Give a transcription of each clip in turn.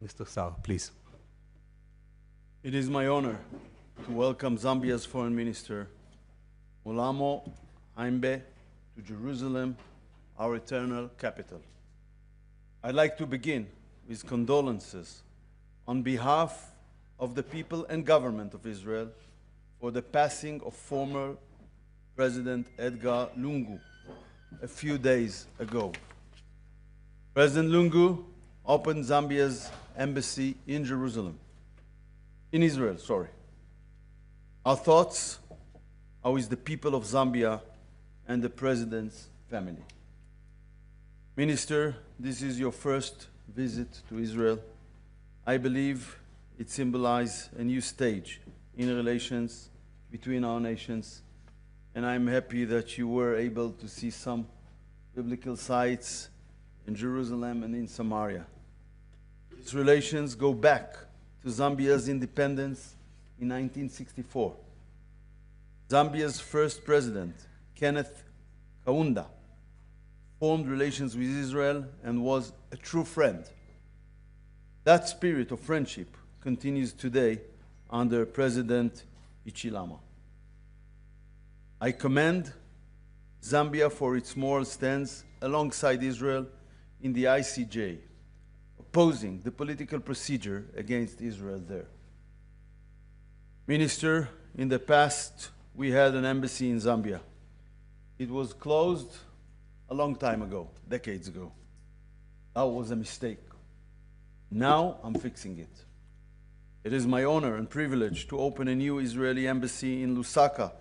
Mr. Saar, please. It is my honor to welcome Zambia's Foreign Minister, Mulambo Haimbe, to Jerusalem, our eternal capital. I'd like to begin with condolences on behalf of the people and government of Israel for the passing of former President Edgar Lungu a few days ago. President Lungu opened Zambia's embassy in Israel. Our thoughts are with the people of Zambia and the President's family. Minister, this is your first visit to Israel. I believe it symbolizes a new stage in relations between our nations, and I'm happy that you were able to see some biblical sites in Jerusalem and in Samaria. These relations go back to Zambia's independence in 1964. Zambia's first president, Kenneth Kaunda, formed relations with Israel and was a true friend. That spirit of friendship continues today under President Hichilema. I commend Zambia for its moral stance alongside Israel in the ICJ, opposing the political procedure against Israel there. Minister, in the past, we had an embassy in Zambia. It was closed a long time ago, decades ago. That was a mistake. Now I'm fixing it. It is my honor and privilege to open a new Israeli embassy in Lusaka,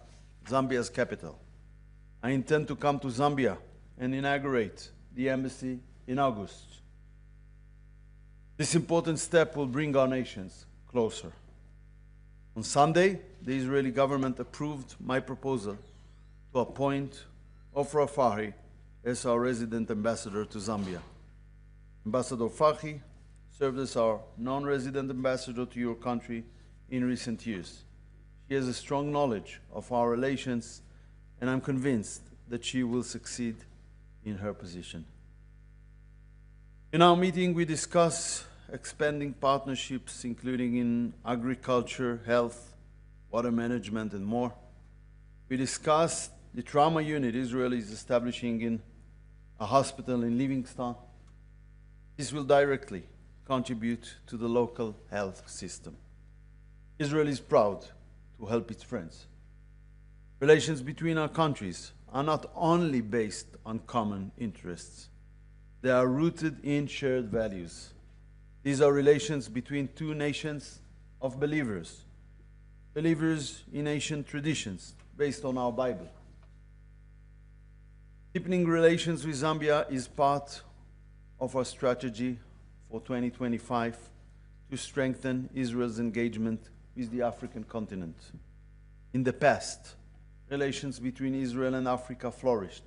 Zambia's capital. I intend to come to Zambia and inaugurate the embassy in August. This important step will bring our nations closer. On Sunday, the Israeli government approved my proposal to appoint Ofra Fahi as our resident ambassador to Zambia. Ambassador Fahi served as our non-resident ambassador to your country in recent years. She has a strong knowledge of our relations, and I'm convinced that she will succeed in her position. In our meeting, we discuss expanding partnerships, including in agriculture, health, water management, and more. We discussed the trauma unit Israel is establishing in a hospital in Livingstone. This will directly contribute to the local health system. Israel is proud to help its friends. Relations between our countries are not only based on common interests, they are rooted in shared values. These are relations between two nations of believers, believers in ancient traditions based on our Bible. Deepening relations with Zambia is part of our strategy for 2025 to strengthen Israel's engagement with the African continent. In the past, relations between Israel and Africa flourished.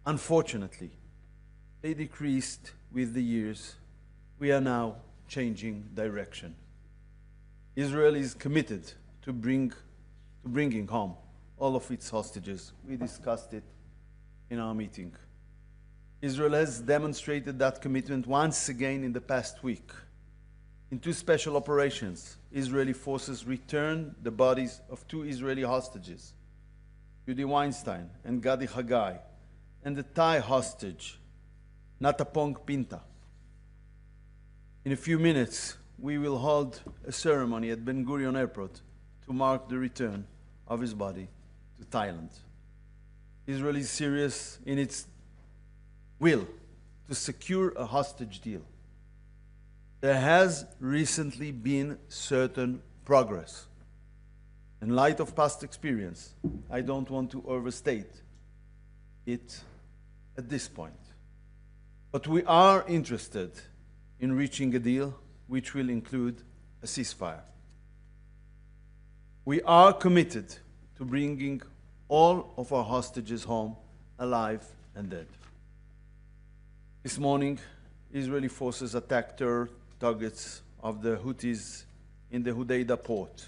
Unfortunately, they decreased with the years. We are now changing direction. Israel is committed to bringing home all of its hostages. We discussed it in our meeting. Israel has demonstrated that commitment once again in the past week. In two special operations, Israeli forces returned the bodies of two Israeli hostages, Judy Weinstein and Gadi Hagai, and the Thai hostage, Natapong Pinta. In a few minutes, we will hold a ceremony at Ben Gurion Airport to mark the return of his body to Thailand. Israel is serious in its will to secure a hostage deal. There has recently been certain progress. In light of past experience, I don't want to overstate it at this point. But we are interested in reaching a deal which will include a ceasefire. We are committed to bringing all of our hostages home alive and dead. This morning, Israeli forces attacked terror targets of the Houthis in the Hodeidah port.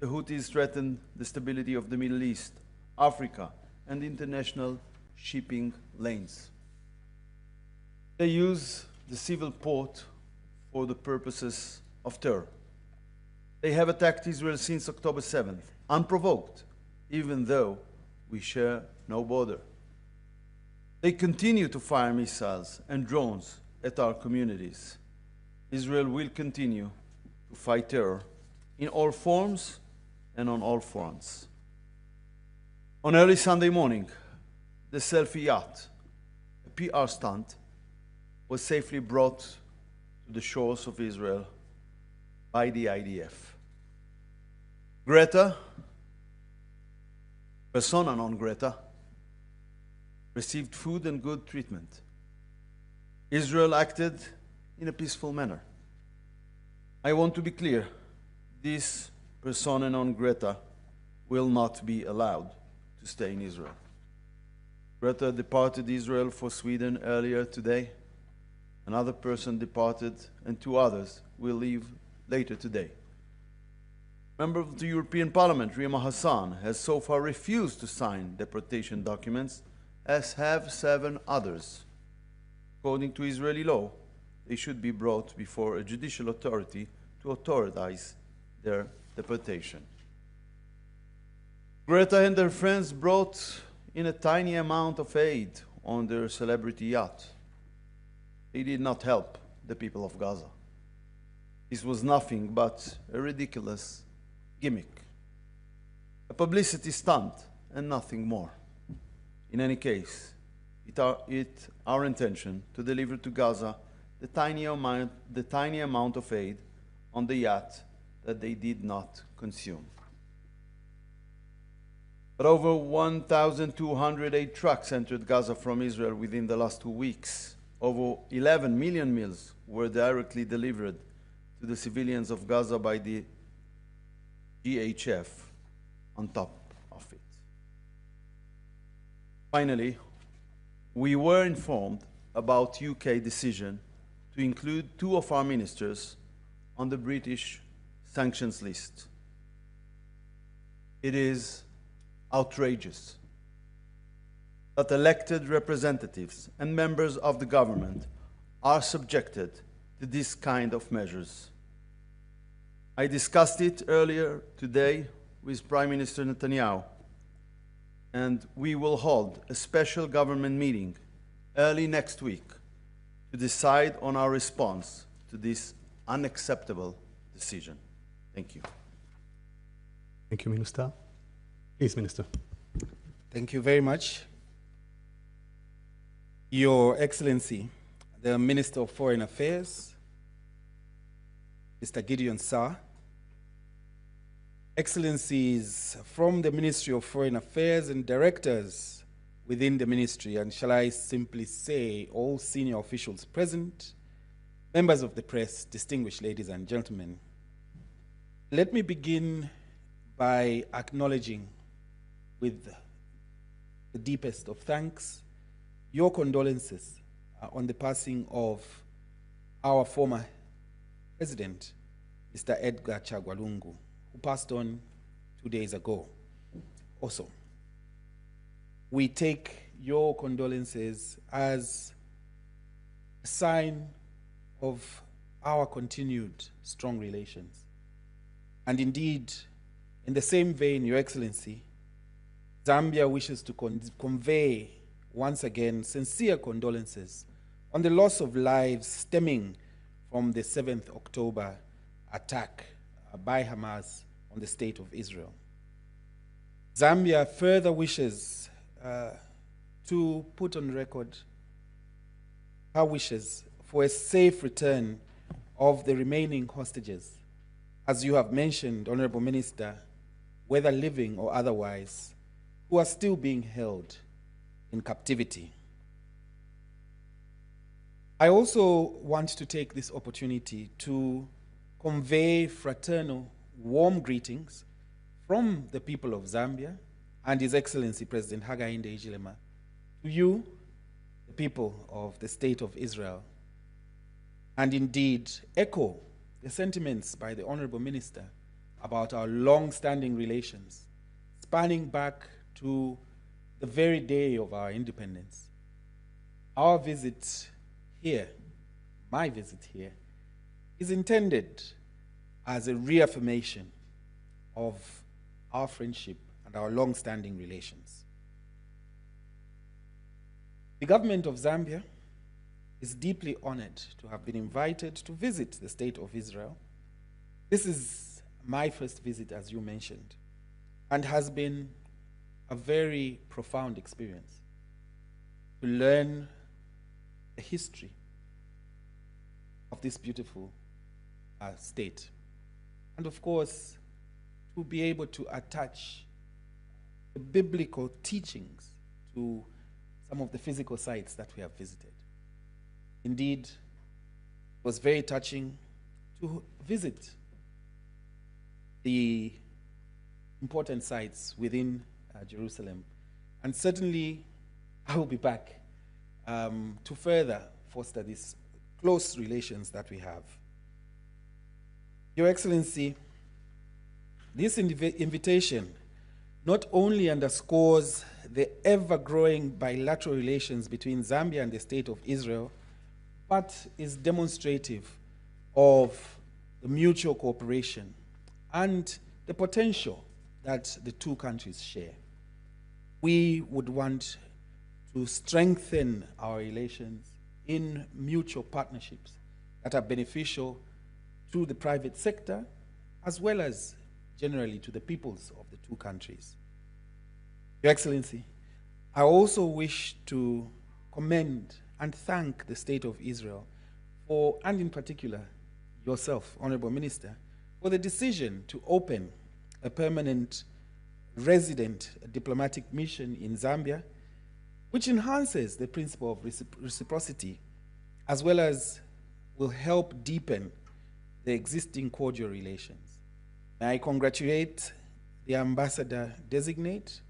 The Houthis threaten the stability of the Middle East, Africa, and international shipping lanes. They use the civil port for the purposes of terror. They have attacked Israel since October 7th, unprovoked, even though we share no border. They continue to fire missiles and drones at our communities. Israel will continue to fight terror in all forms and on all fronts. On early Sunday morning, the selfie yacht, a PR stunt, was safely brought to the shores of Israel by the IDF. Greta, persona non grata, received food and good treatment. Israel acted in a peaceful manner. I want to be clear, this persona non grata will not be allowed to stay in Israel. Greta departed Israel for Sweden earlier today. Another person departed, and 2 others will leave later today. Member of the European Parliament, Rima Hassan, has so far refused to sign deportation documents, as have 7 others. According to Israeli law, they should be brought before a judicial authority to authorize their deportation. Greta and her friends brought in a tiny amount of aid on their celebrity yacht. They did not help the people of Gaza. This was nothing but a ridiculous gimmick, a publicity stunt, and nothing more. In any case, it's our intention to deliver to Gaza the tiny amount of aid on the yacht that they did not consume. But over 1,208 trucks entered Gaza from Israel within the last 2 weeks. Over 11 million meals were directly delivered to the civilians of Gaza by the GHF on top of it. Finally, we were informed about UK decision to include 2 of our ministers on the British sanctions list. It is outrageous that elected representatives and members of the government are subjected to this kind of measures. I discussed it earlier today with Prime Minister Netanyahu, and we will hold a special government meeting early next week to decide on our response to this unacceptable decision. Thank you. Thank you, Minister. Please, Minister. Thank you very much. Your Excellency, the Minister of Foreign Affairs, Mr. Gideon Sa'ar, Excellencies from the Ministry of Foreign Affairs and directors within the ministry, and shall I simply say all senior officials present, members of the press, distinguished ladies and gentlemen. Let me begin by acknowledging with the deepest of thanks your condolences on the passing of our former president, Mr. Edgar Chagwa Lungu, who passed on 2 days ago. Also, we take your condolences as a sign of our continued strong relations. And indeed, in the same vein, Your Excellency, Zambia wishes to convey once again sincere condolences on the loss of lives stemming from the 7th October attack by Hamas on the state of Israel. Zambia further wishes to put on record her wishes for a safe return of the remaining hostages, as you have mentioned, Honorable Minister, whether living or otherwise, who are still being held in captivity. I also want to take this opportunity to convey fraternal, warm greetings from the people of Zambia and His Excellency President Hakainde Hichilema to you, the people of the State of Israel, and indeed echo the sentiments by the Honorable Minister about our long-standing relations, spanning back to the very day of our independence. Our visit here, my visit here, is intended as a reaffirmation of our friendship and our long-standing relations. The government of Zambia is deeply honored to have been invited to visit the State of Israel. This is my first visit, as you mentioned, and has been a very profound experience to learn the history of this beautiful state. And of course, to be able to attach the biblical teachings to some of the physical sites that we have visited. Indeed, it was very touching to visit the important sites within Jerusalem. And certainly, I will be back to further foster these close relations that we have. Your Excellency, this invitation not only underscores the ever-growing bilateral relations between Zambia and the State of Israel, but is demonstrative of the mutual cooperation and the potential that the two countries share. We would want to strengthen our relations in mutual partnerships that are beneficial to the private sector as well as generally to the peoples of the two countries. Your Excellency, I also wish to commend and thank the State of Israel for, and in particular yourself, Honorable Minister, for the decision to open a permanent resident diplomatic mission in Zambia, which enhances the principle of reciprocity, as well as will help deepen the existing cordial relations. May I congratulate the ambassador-designate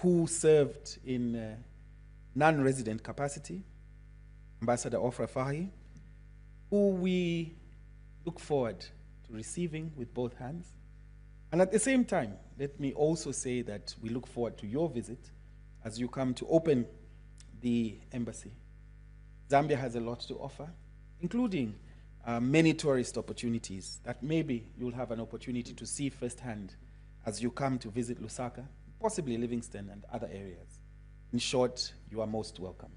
who served in non-resident capacity, Ambassador Ofra Fahi, who we look forward to receiving with both hands. And at the same time, let me also say that we look forward to your visit as you come to open the embassy. Zambia has a lot to offer, including many tourist opportunities that maybe you'll have an opportunity to see firsthand as you come to visit Lusaka, possibly Livingston and other areas. In short, you are most welcome.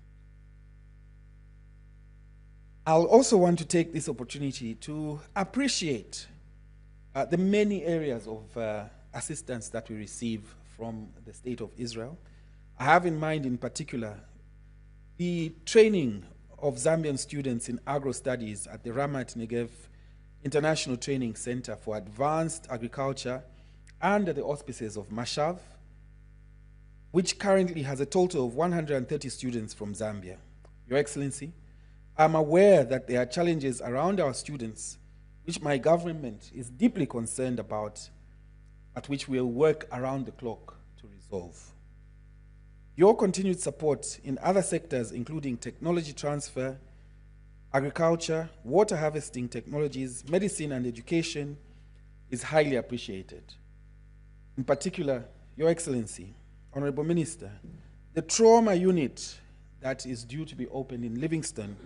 I'll also want to take this opportunity to appreciate the many areas of assistance that we receive from the State of Israel. I have in mind, in particular, the training of Zambian students in agro-studies at the Ramat Negev International Training Center for Advanced Agriculture under the auspices of Mashav, which currently has a total of 130 students from Zambia. Your Excellency, I'm aware that there are challenges around our students which my government is deeply concerned about, but which we'll work around the clock to resolve. Your continued support in other sectors, including technology transfer, agriculture, water harvesting technologies, medicine, and education, is highly appreciated. In particular, Your Excellency, Honorable Minister, the trauma unit that is due to be opened in Livingston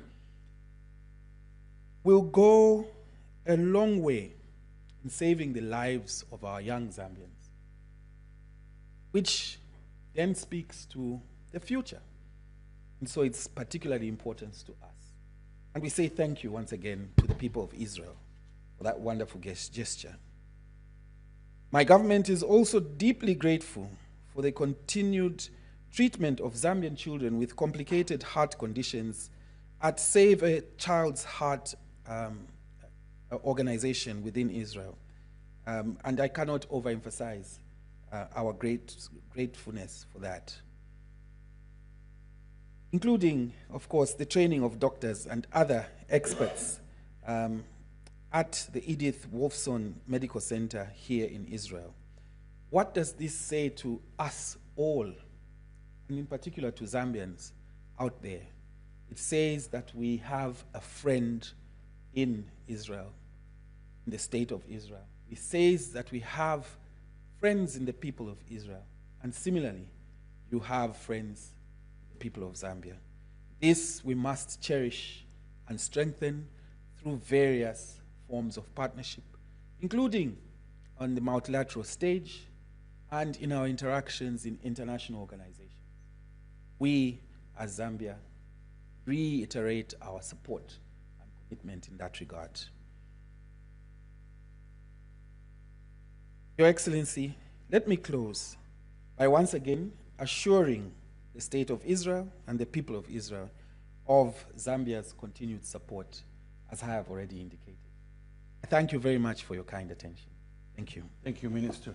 will go a long way in saving the lives of our young Zambians, which then speaks to the future. And so it's particularly important to us. And we say thank you once again to the people of Israel for that wonderful gesture. My government is also deeply grateful for the continued treatment of Zambian children with complicated heart conditions at Save a Child's Heart organization within Israel. And I cannot overemphasize our gratefulness for that. Including, of course, the training of doctors and other experts at the Edith Wolfson Medical Center here in Israel. What does this say to us all, and in particular to Zambians out there? It says that we have a friend in Israel, in the State of Israel. It says that we have friends in the people of Israel. And similarly, you have friends in the people of Zambia. This we must cherish and strengthen through various forms of partnership, including on the multilateral stage and in our interactions in international organizations. We, as Zambia, reiterate our support and commitment in that regard. Your Excellency, let me close by once again assuring the State of Israel and the people of Israel of Zambia's continued support, as I have already indicated. I thank you very much for your kind attention. Thank you. Thank you, Minister.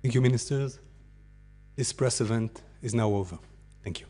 Thank you, ministers. This press event is now over. Thank you.